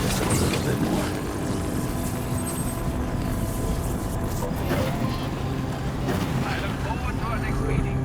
Just a little bit more. I look forward to our next meeting.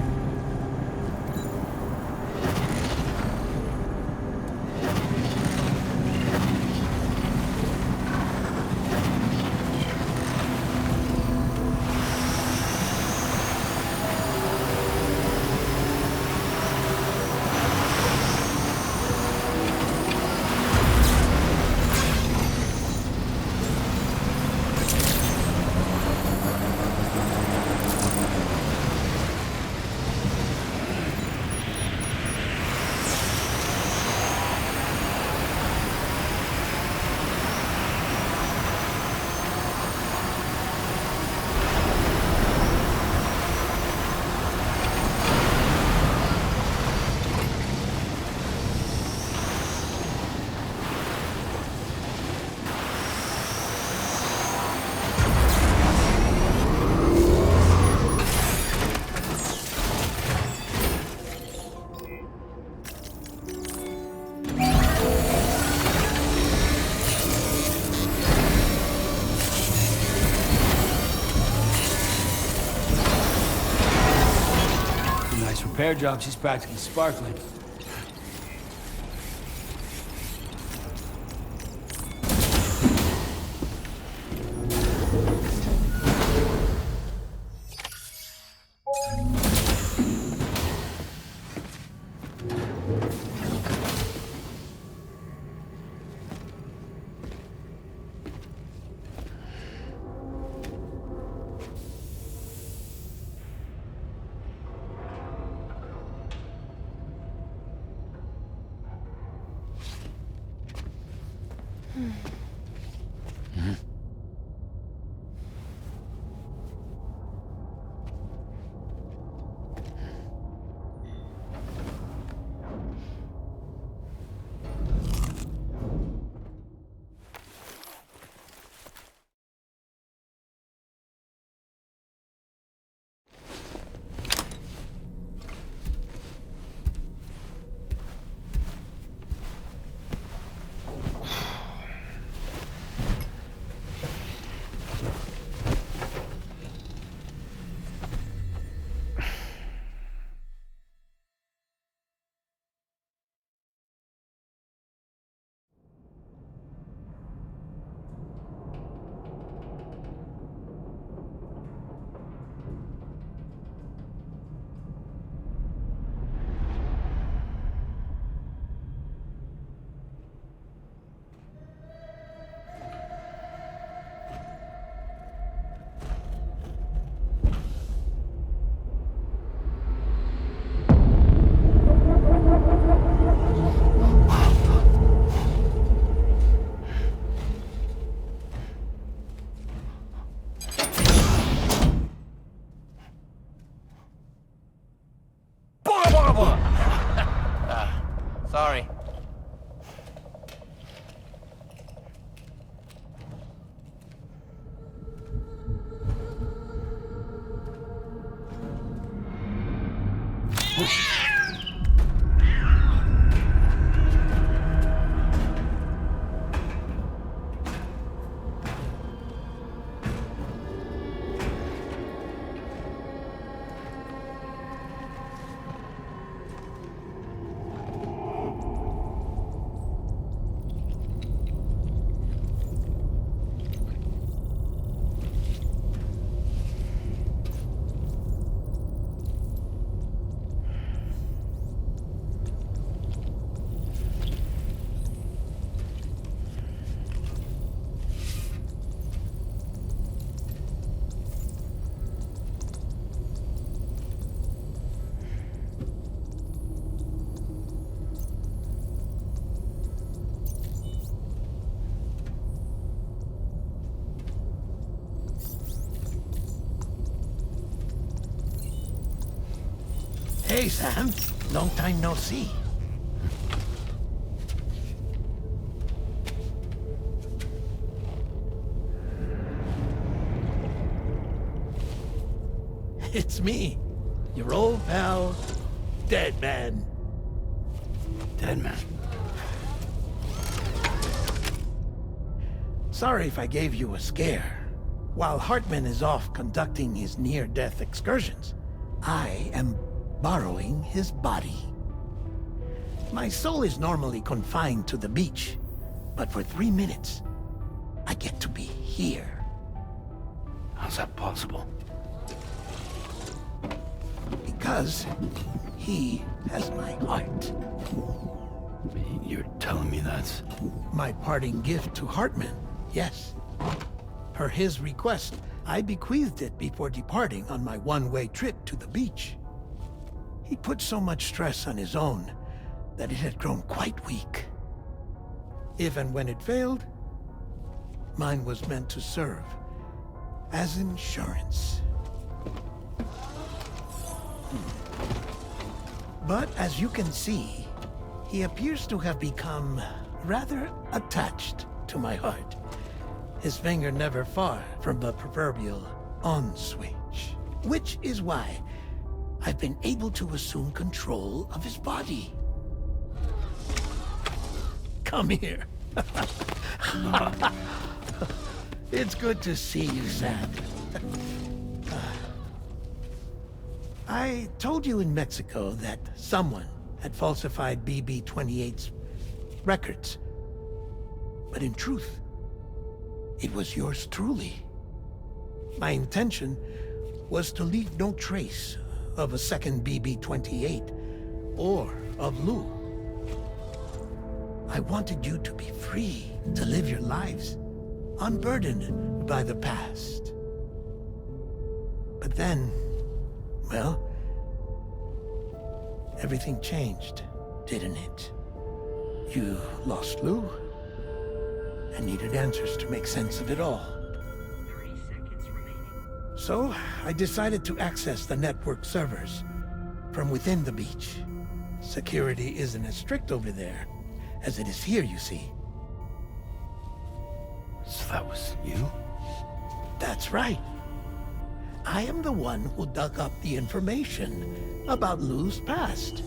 Repair job, she's practically sparkling. Sorry. Hey, Sam. Long time no see. It's me, your old pal, Dead Man. Dead man. Sorry if I gave you a scare. While Hartman is off conducting his near-death excursions, I am borrowing his body. My soul is normally confined to the beach, but for 3 minutes, I get to be here. How's that possible? Because he has my heart. You're telling me that's... My parting gift to Hartman, yes. Per his request, I bequeathed it before departing on my one-way trip to the beach. He put so much stress on his own that it had grown quite weak. If and when it failed, mine was meant to serve as insurance. But as you can see, he appears to have become rather attached to my heart. His finger never far from the proverbial on switch. Which is why I've been able to assume control of his body. Come here. It's good to see you, Sam. I told you in Mexico that someone had falsified BB-28's records. But in truth, it was yours truly. My intention was to leave no trace of a second BB-28 or of Lou. I wanted you to be free to live your lives, unburdened by the past. But then, well, everything changed, didn't it? You lost Lou, and needed answers to make sense of it all. 30 seconds remaining. So, I decided to access the network servers from within the beach. Security isn't as strict over there as it is here, you see. So that was you? That's right. I am the one who dug up the information about Lou's past.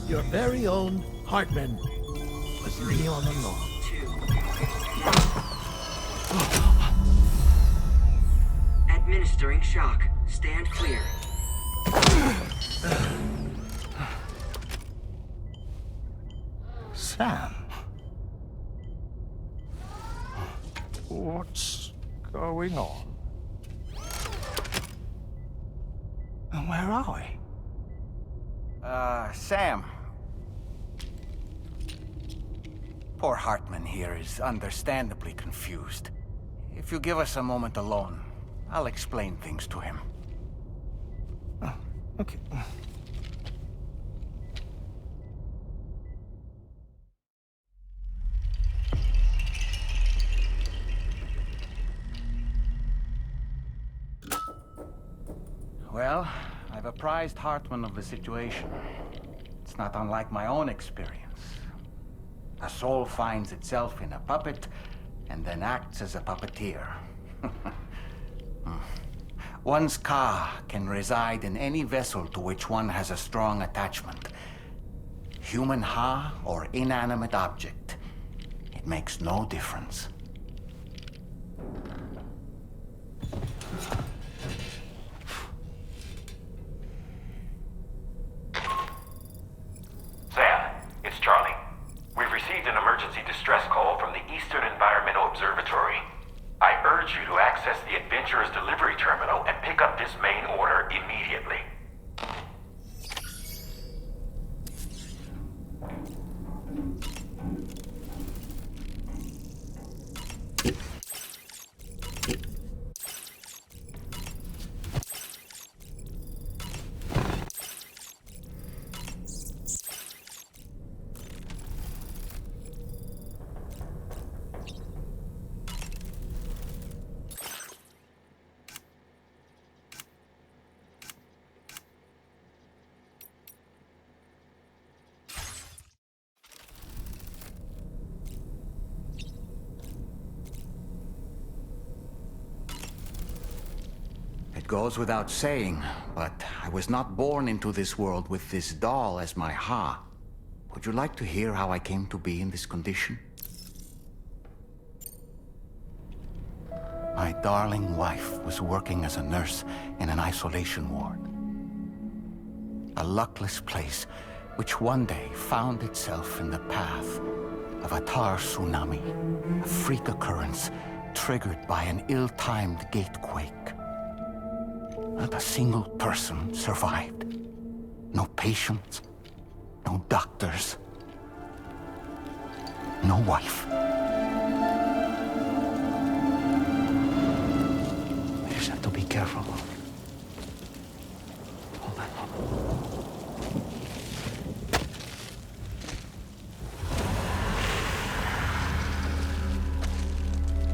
Your very own Hartman was me all along. 2. Administering shock. Stand clear. Sam? What's going on? And where are we? Sam. Poor Hartman here is understandably confused. If you give us a moment alone, I'll explain things to him. Oh, okay. Well, I've apprised Hartman of the situation. It's not unlike my own experience. A soul finds itself in a puppet, and then acts as a puppeteer. One's ka can reside in any vessel to which one has a strong attachment. Human ha or inanimate object. It makes no difference. Sam, it's Charlie. We've received an emergency distress call from the Eastern Environmental Observatory. I urge you to access the Adventurer's delivery terminal and pick up this main order immediately. It goes without saying, but I was not born into this world with this doll as my ha. Would you like to hear how I came to be in this condition? My darling wife was working as a nurse in an isolation ward. A luckless place which one day found itself in the path of a tar tsunami, a freak occurrence triggered by an ill-timed gatequake. Not a single person survived. No patients, no doctors, no wife. We just have to be careful. Hold on.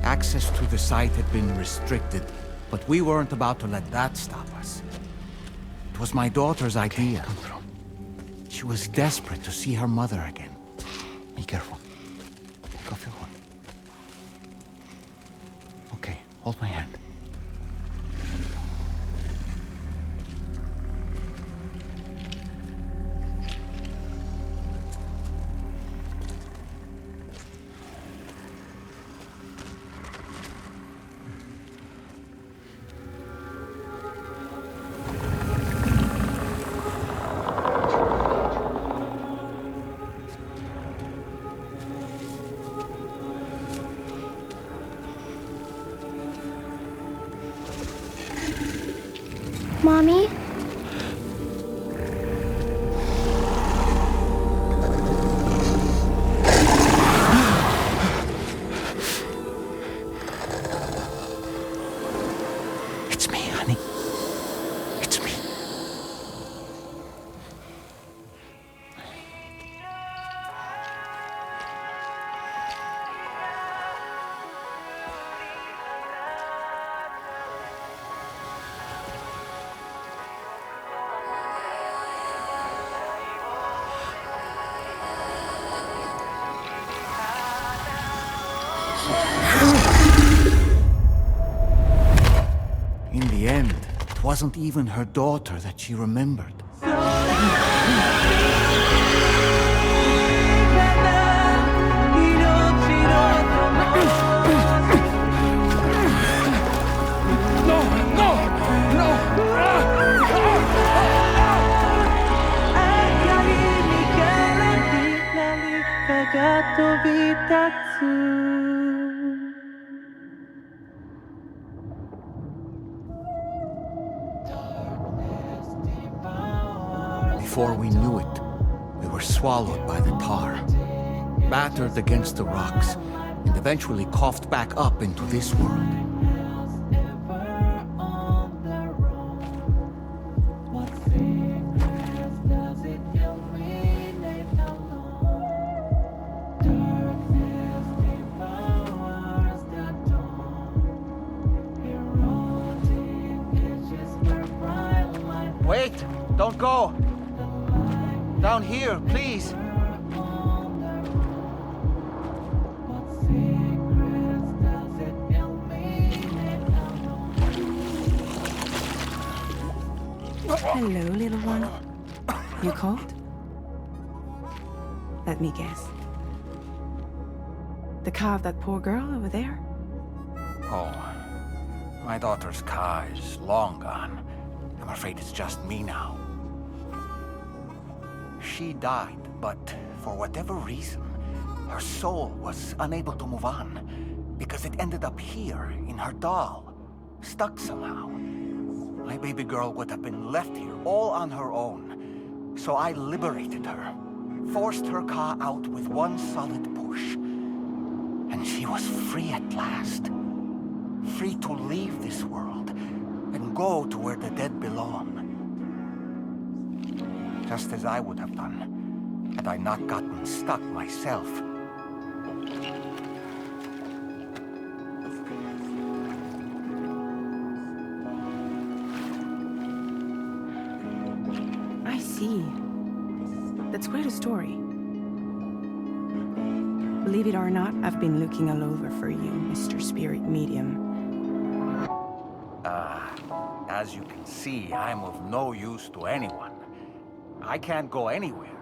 Access to the site had been restricted, but we weren't about to let that stop us. It was my daughter's idea. Come through. She was desperate to see her mother again. Be careful. Go feel one. Okay, hold my hand. Mommy? It's me, honey. It's me. In the end, it wasn't even her daughter that she remembered. Before we knew it, we were swallowed by the tar, battered against the rocks, and eventually coughed back up into this world. Wait! Don't go! Down here, please! Hello, little one. You cold? Let me guess. The car of that poor girl over there? Oh, my daughter's car is long gone. I'm afraid it's just me now. She died, but for whatever reason, her soul was unable to move on because it ended up here in her doll, stuck somehow. My baby girl would have been left here all on her own. So I liberated her, forced her car out with one solid push. And she was free at last. Free to leave this world and go to where the dead belong. Just as I would have done, had I not gotten stuck myself. I see. That's quite a story. Believe it or not, I've been looking all over for you, Mr. Spirit Medium. As you can see, I'm of no use to anyone. I can't go anywhere.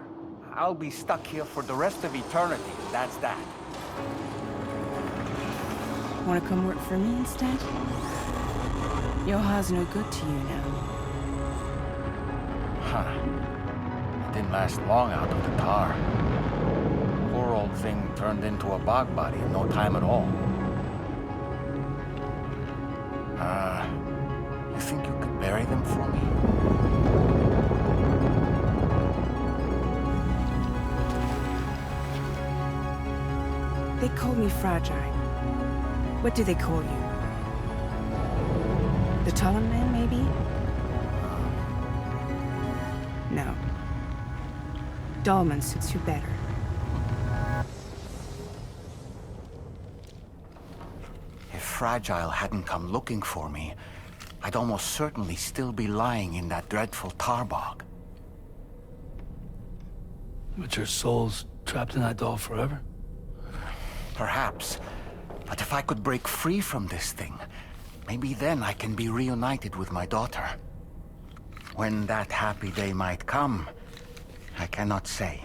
I'll be stuck here for the rest of eternity, that's that. Want to come work for me instead? Yoha's no good to you now. Huh. It didn't last long out of the tar. Poor old thing turned into a bog body in no time at all. You think you could bury them for me? They call me fragile. What do they call you? The Dollman, maybe? No. Dollman suits you better. If Fragile hadn't come looking for me, I'd almost certainly still be lying in that dreadful tar bog. But your soul's trapped in that doll forever? Perhaps. But if I could break free from this thing, maybe then I can be reunited with my daughter. When that happy day might come, I cannot say.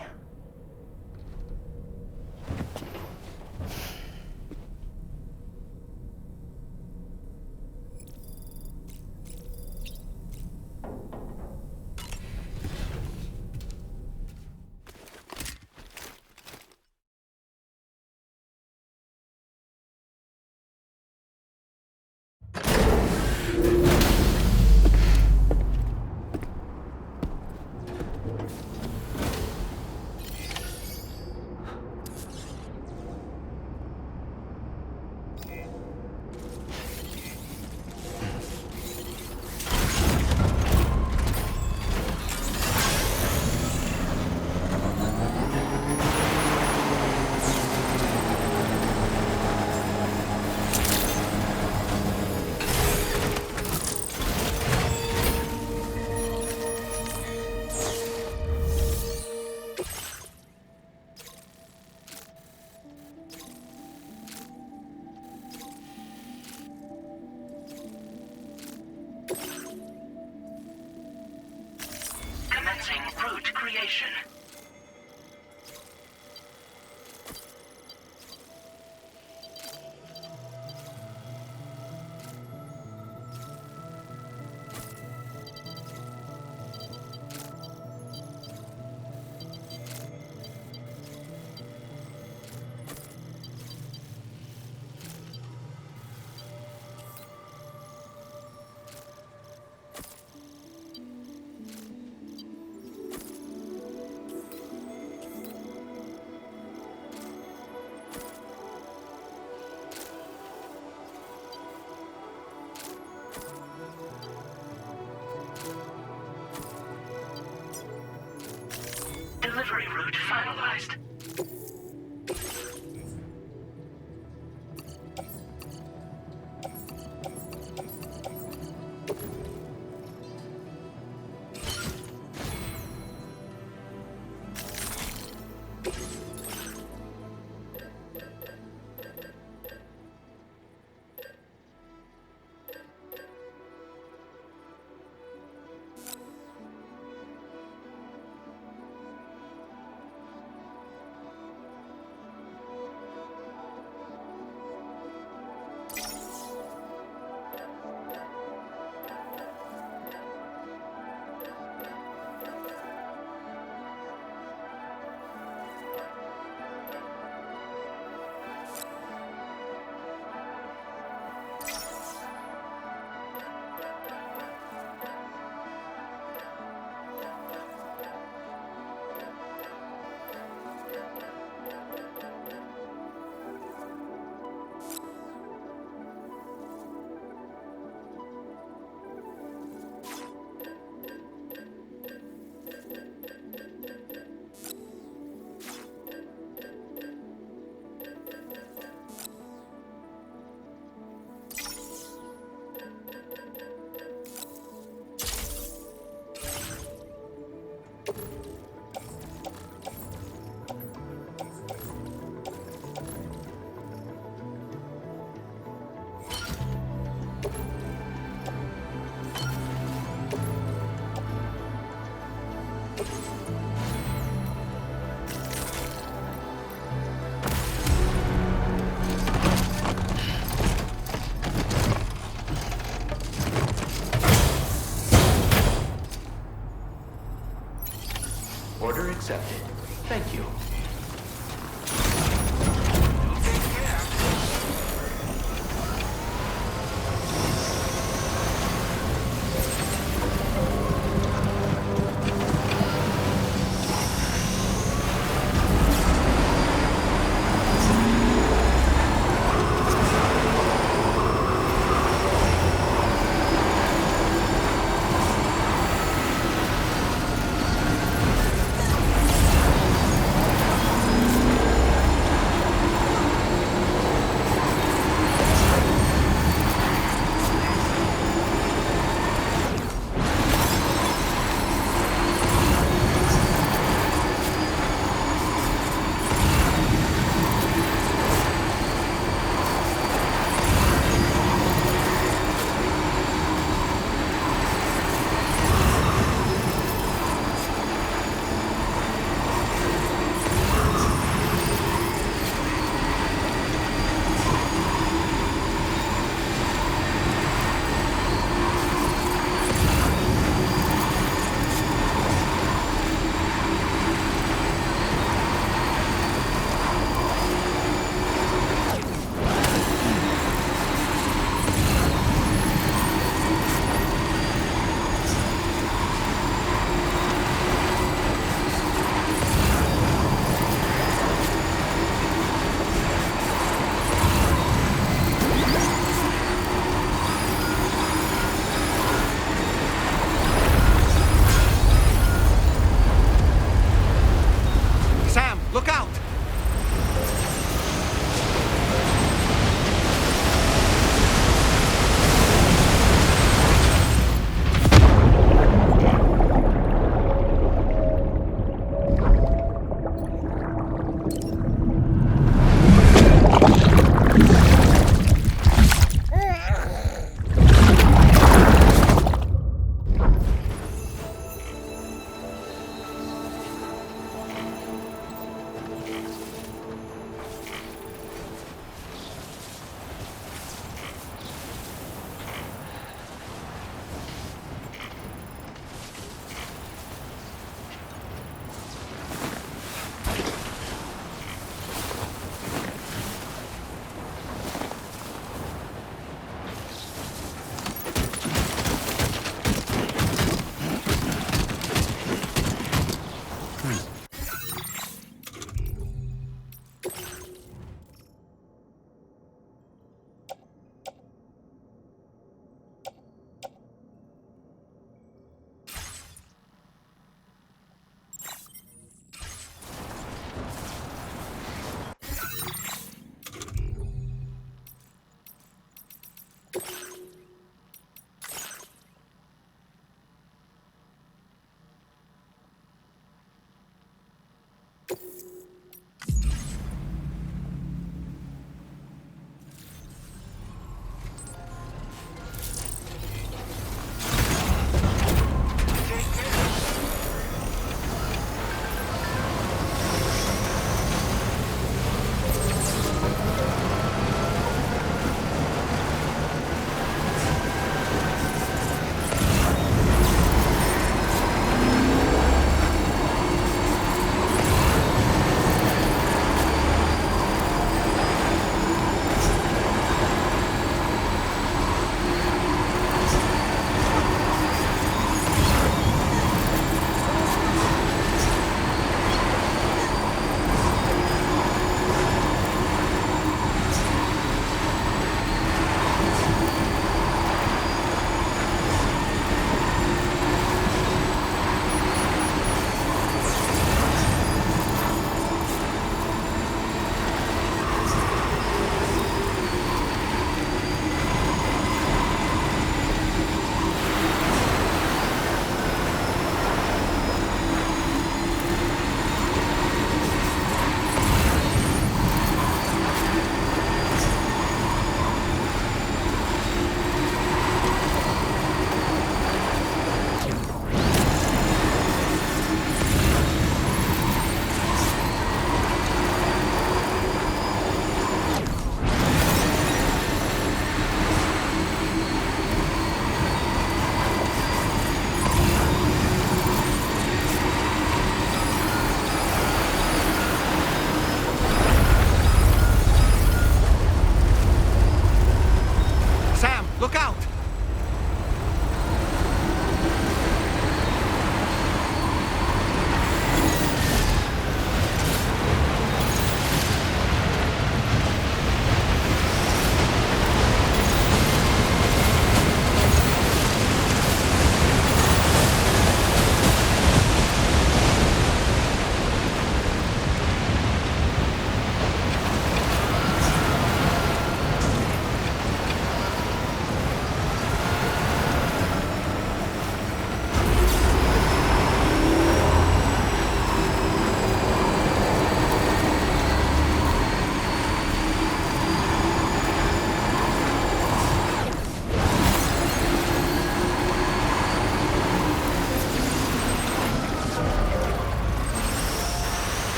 Commencing root creation. Delivery route finalized. accepted. Thank you.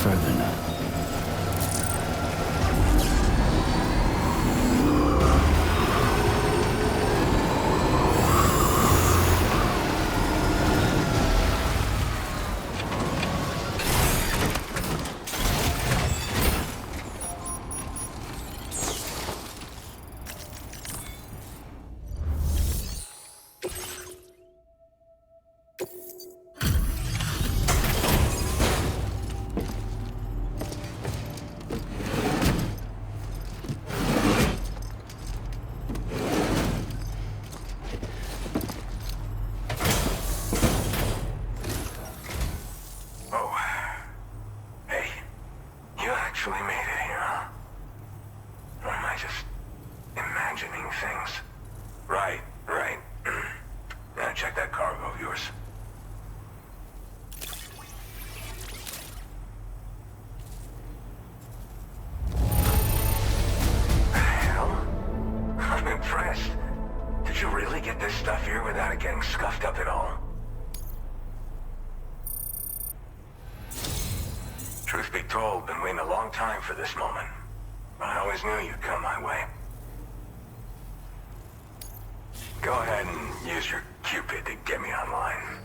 further now. For this moment. I always knew you'd come my way. Go ahead and use your Cupid to get me online.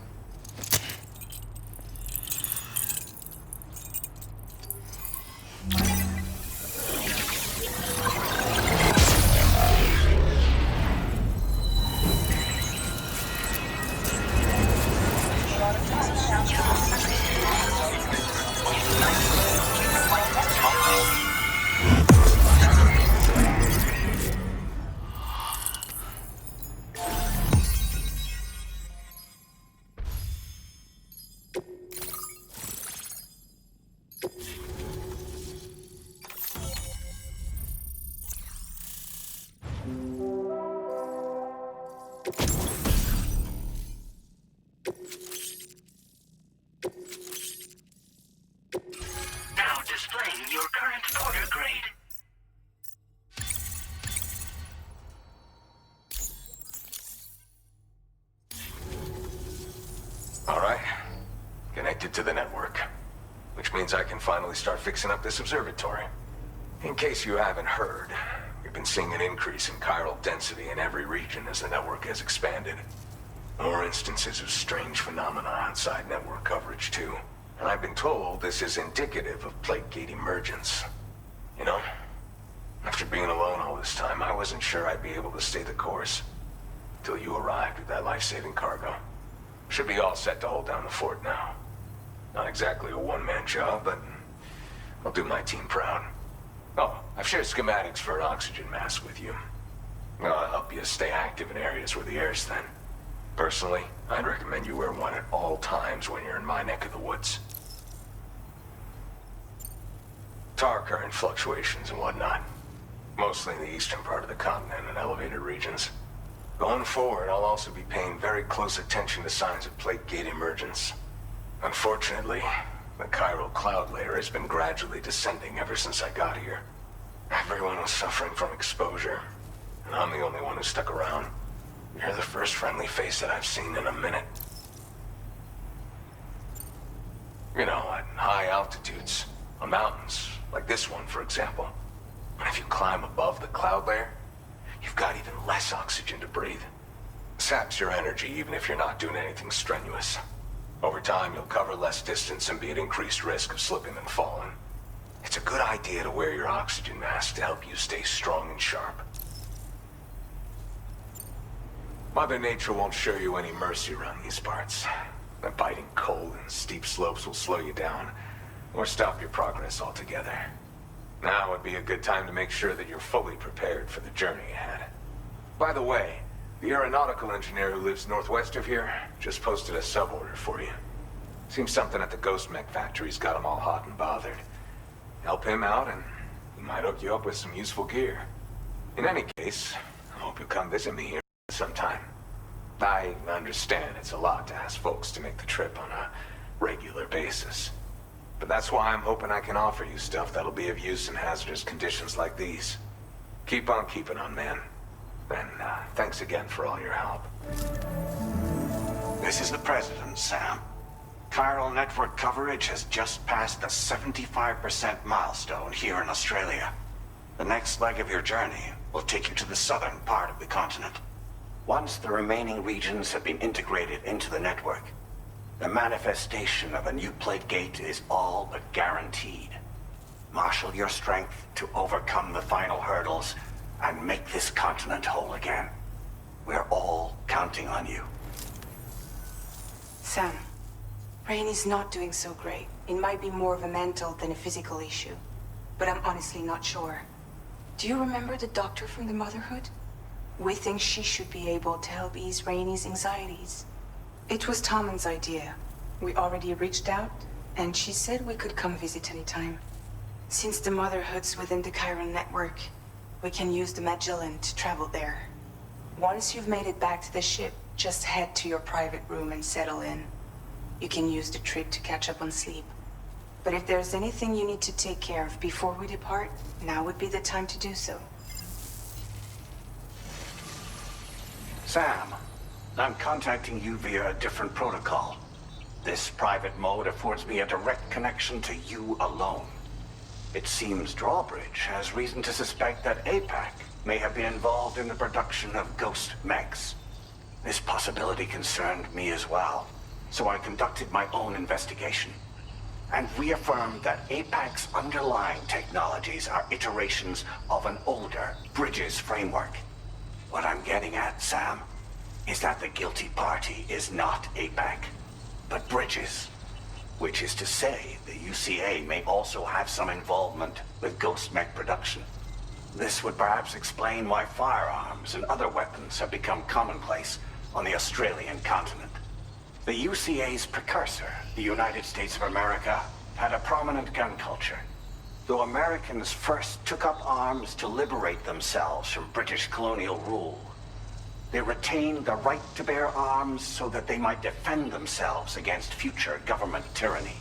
Now displaying your current order grade. All right. Connected to the network. Which means I can finally start fixing up this observatory. In case you haven't heard, we've been seeing an increase in chiral density in every region as the network has expanded. More instances of strange phenomena outside network coverage, too. And I've been told this is indicative of plate gate emergence. You know, after being alone all this time, I wasn't sure I'd be able to stay the course. Till you arrived with that life-saving cargo. Should be all set to hold down the fort now. Not exactly a one-man job, but I'll do my team proud. Oh, I've shared schematics for an oxygen mask with you. I'll help you stay active in areas where the air's thin. Personally, I'd recommend you wear one at all times when you're in my neck of the woods. Tar current fluctuations and whatnot. Mostly in the eastern part of the continent and elevated regions. Going forward, I'll also be paying very close attention to signs of plate gate emergence. Unfortunately, the chiral cloud layer has been gradually descending ever since I got here. Everyone was suffering from exposure, and I'm the only one who stuck around. You're the first friendly face that I've seen in a minute. You know, at high altitudes, on mountains, like this one, for example. And if you climb above the cloud layer, you've got even less oxygen to breathe. Saps your energy even if you're not doing anything strenuous. Over time, you'll cover less distance and be at increased risk of slipping and falling. It's a good idea to wear your oxygen mask to help you stay strong and sharp. Mother Nature won't show you any mercy around these parts. The biting cold and steep slopes will slow you down, or stop your progress altogether. Now would be a good time to make sure that you're fully prepared for the journey ahead. By the way, the aeronautical engineer who lives northwest of here just posted a sub-order for you. Seems something at the Ghost Mech factory's got him all hot and bothered. Help him out and he might hook you up with some useful gear. In any case, I hope you'll come visit me here sometime. I understand it's a lot to ask folks to make the trip on a regular basis. But that's why I'm hoping I can offer you stuff that'll be of use in hazardous conditions like these. Keep on keeping on, man. And thanks again for all your help. This is the President, Sam. Chiral network coverage has just passed the 75% milestone here in Australia. The next leg of your journey will take you to the southern part of the continent. Once the remaining regions have been integrated into the network, the manifestation of a new plate gate is all but guaranteed. Marshal your strength to overcome the final hurdles and make this continent whole again. We're all counting on you. Sam, Rainey's not doing so great. It might be more of a mental than a physical issue, but I'm honestly not sure. Do you remember the doctor from the Motherhood? We think she should be able to help ease Rainey's anxieties. It was Tommen's idea. We already reached out, and she said we could come visit anytime. Since the Motherhood's within the Chiron network, we can use the Magellan to travel there. Once you've made it back to the ship, just head to your private room and settle in. You can use the trip to catch up on sleep. But if there's anything you need to take care of before we depart, now would be the time to do so. Sam, I'm contacting you via a different protocol. This private mode affords me a direct connection to you alone. It seems Drawbridge has reason to suspect that APAC may have been involved in the production of ghost mechs. This possibility concerned me as well, so I conducted my own investigation and reaffirmed that APAC's underlying technologies are iterations of an older Bridges framework. What I'm getting at, Sam, is that the guilty party is not APAC, but Bridges. Which is to say, the UCA may also have some involvement with ghost mech production. This would perhaps explain why firearms and other weapons have become commonplace on the Australian continent. The UCA's precursor, the United States of America, had a prominent gun culture. Though Americans first took up arms to liberate themselves from British colonial rule, they retained the right to bear arms so that they might defend themselves against future government tyranny.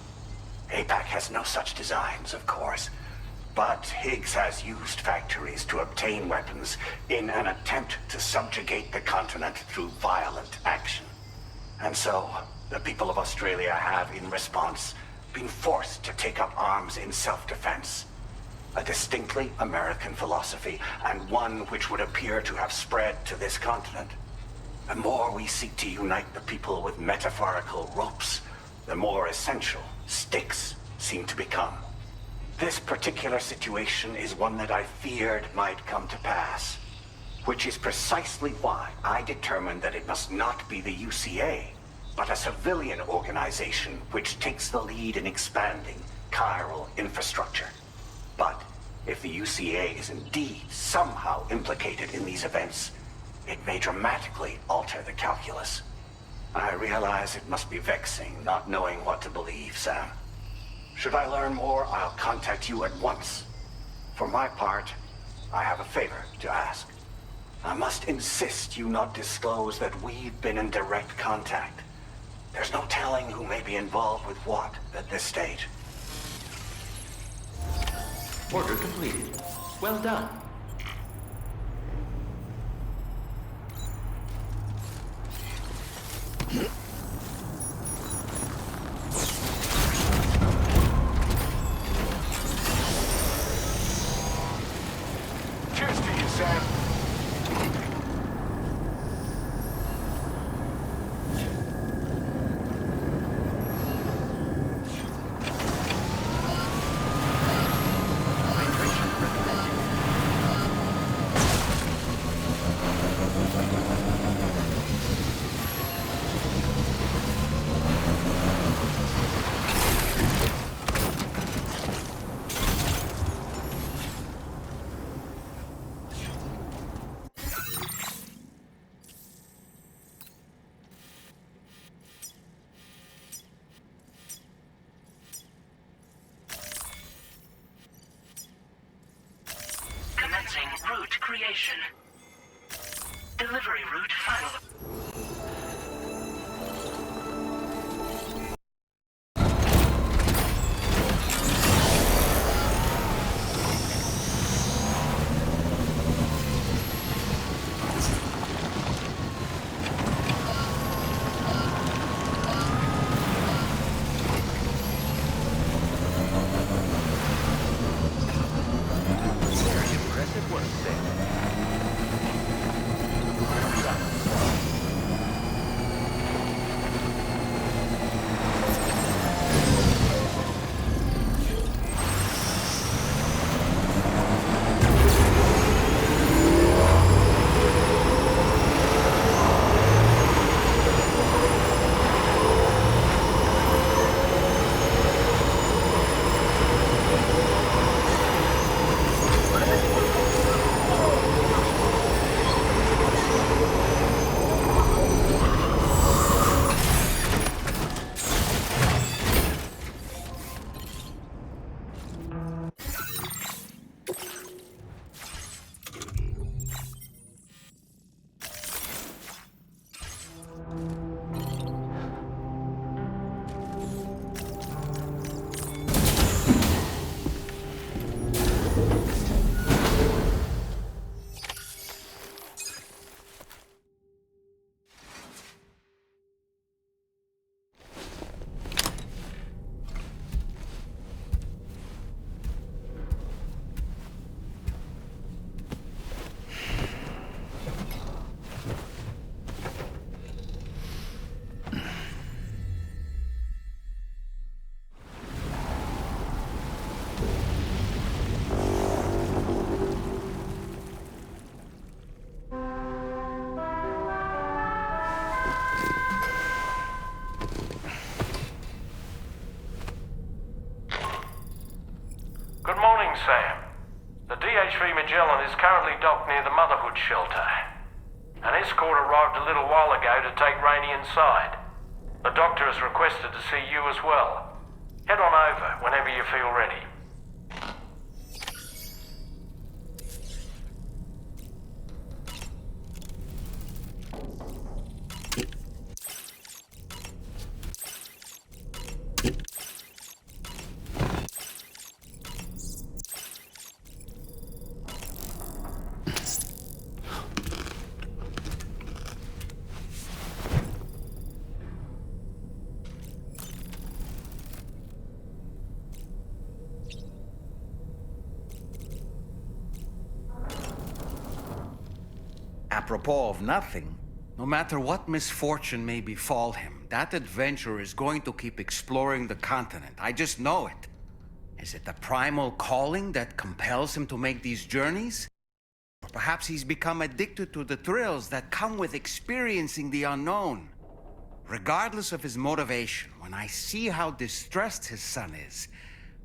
APAC has no such designs, of course, but Higgs has used factories to obtain weapons in an attempt to subjugate the continent through violent action. And so, the people of Australia have, in response, been forced to take up arms in self-defense. A distinctly American philosophy, and one which would appear to have spread to this continent. The more we seek to unite the people with metaphorical ropes, the more essential sticks seem to become. This particular situation is one that I feared might come to pass, which is precisely why I determined that it must not be the UCA, but a civilian organization which takes the lead in expanding chiral infrastructure. But if the UCA is indeed somehow implicated in these events, it may dramatically alter the calculus. I realize it must be vexing not knowing what to believe, Sam. Should I learn more, I'll contact you at once. For my part, I have a favor to ask. I must insist you not disclose that we've been in direct contact. There's no telling who may be involved with what at this stage. Order completed. Well done. Cheers to you, Sam. Commencing route creation. Delivery route final. Sam. The DHV Magellan is currently docked near the Motherhood shelter. An escort arrived a little while ago to take Rainey inside. The doctor has requested to see you as well. Head on over whenever you feel ready. Apropos of nothing, no matter what misfortune may befall him, that adventurer is going to keep exploring the continent. I just know it. Is it the primal calling that compels him to make these journeys? Or perhaps he's become addicted to the thrills that come with experiencing the unknown. Regardless of his motivation, when I see how distressed his son is,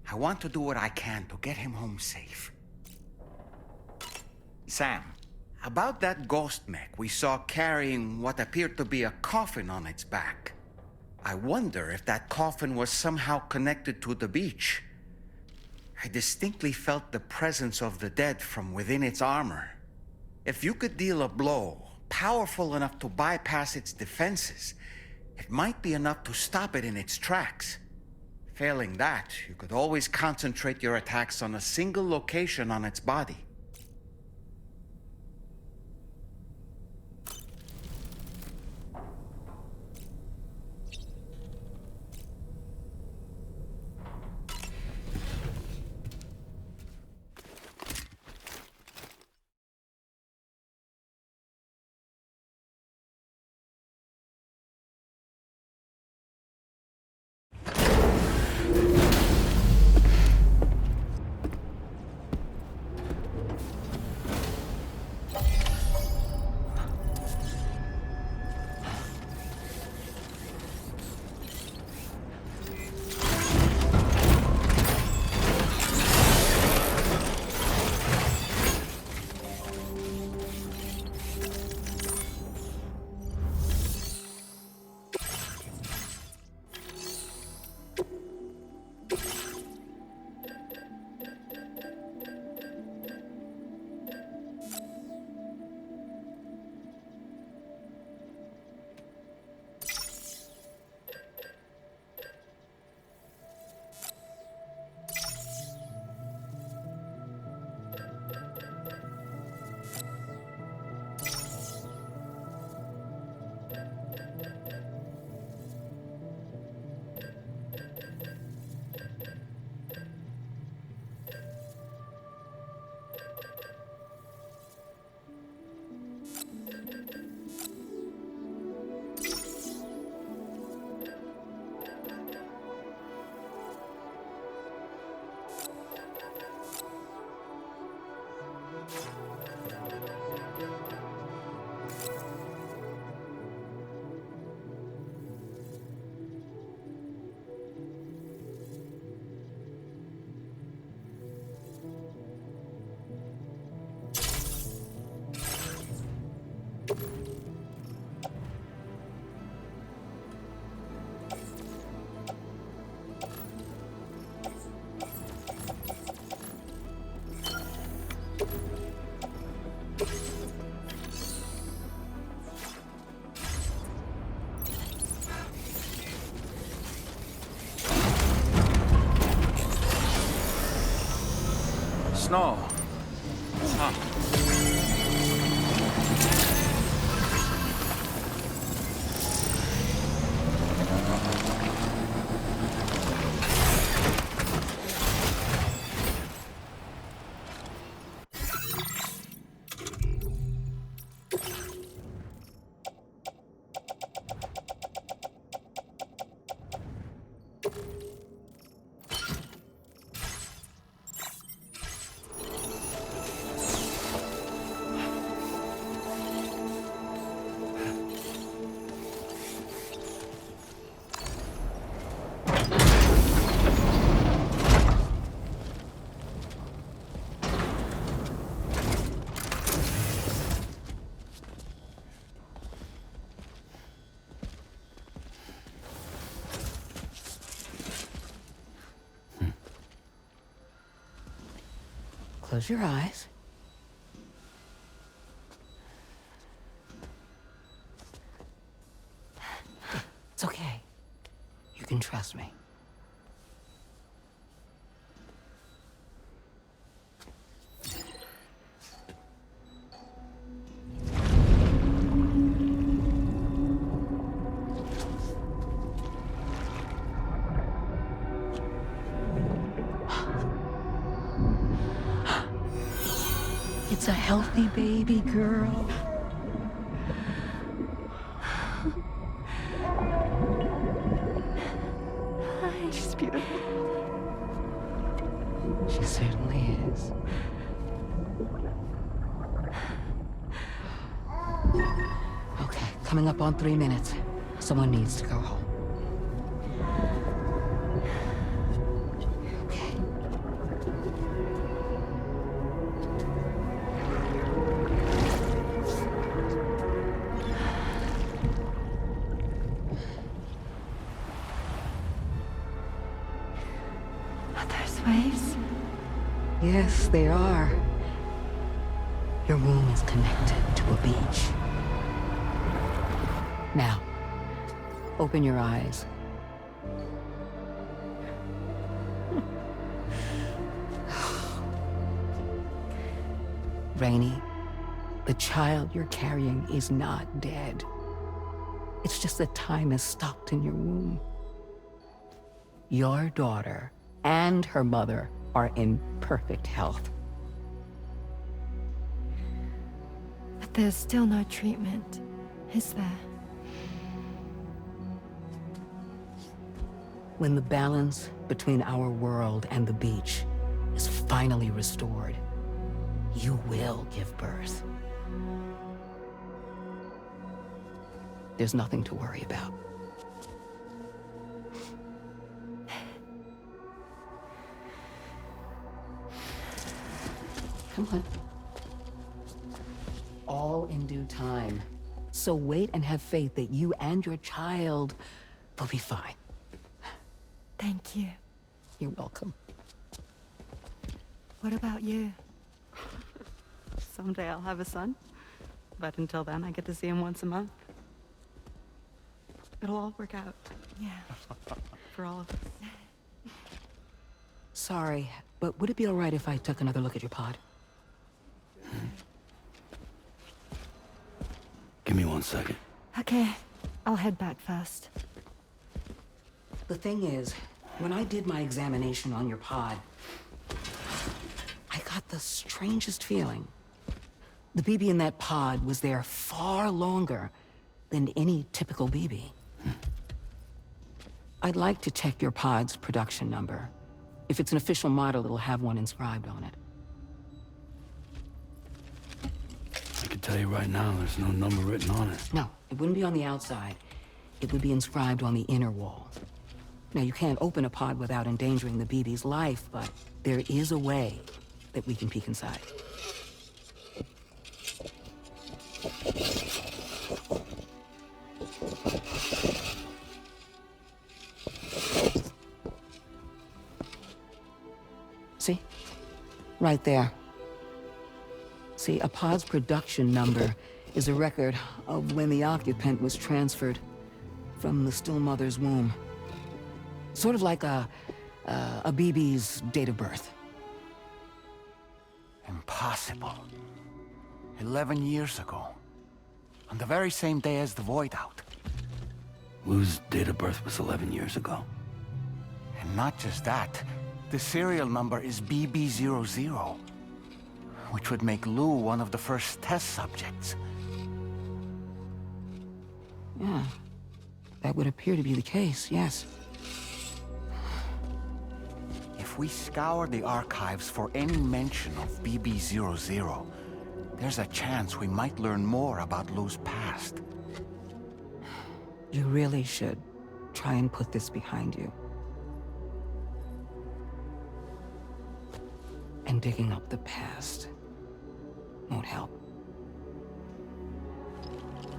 I want to do what I can to get him home safe. Sam, about that ghost mech we saw carrying what appeared to be a coffin on its back. I wonder if that coffin was somehow connected to the beach. I distinctly felt the presence of the dead from within its armor. If you could deal a blow powerful enough to bypass its defenses, it might be enough to stop it in its tracks. Failing that, you could always concentrate your attacks on a single location on its body. Snow. Huh. Close your eyes. It's okay. You can trust me. It's a healthy baby girl. She's beautiful. She certainly is. Okay, coming up on 3 minutes. Someone needs to go home. Waves? Yes, they are. Your womb is connected to a beach. Now, open your eyes. Rainey, the child you're carrying is not dead. It's just that time has stopped in your womb. Your daughter and her mother are in perfect health. But there's still no treatment, is there? When the balance between our world and the beach is finally restored, you will give birth. There's nothing to worry about. Come on. All in due time. So wait and have faith that you and your child will be fine. Thank you. You're welcome. What about you? Someday I'll have a son. But until then, I get to see him once a month. It'll all work out. Yeah. For all of us. Sorry, but would it be all right if I took another look at your pod? Give me 1 second. Okay. I'll head back first. The thing is, when I did my examination on your pod, I got the strangest feeling. The BB in that pod was there far longer than any typical BB. I'd like to check your pod's production number. If it's an official model, it'll have one inscribed on it. I can tell you right now, there's no number written on it. No, it wouldn't be on the outside. It would be inscribed on the inner wall. Now, you can't open a pod without endangering the BB's life, but there is a way that we can peek inside. See? Right there. See, a pod's production number is a record of when the occupant was transferred from the still mother's womb. Sort of like a BB's date of birth. Impossible. 11 years ago. On the very same day as the Void Out. Lou's date of birth was 11 years ago. And not just that, the serial number is BB00, which would make Lou one of the first test subjects. Yeah, that would appear to be the case, yes. If we scour the archives for any mention of BB00, there's a chance we might learn more about Lou's past. You really should try and put this behind you. And digging up the past won't help.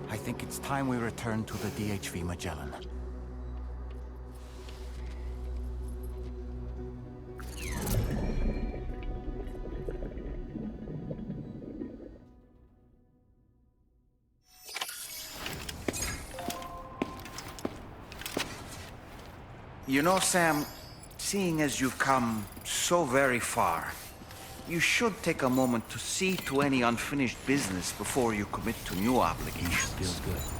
I think it's time we return to the DHV Magellan. You know, Sam, seeing as you've come so very far, you should take a moment to see to any unfinished business before you commit to new obligations. Feels good.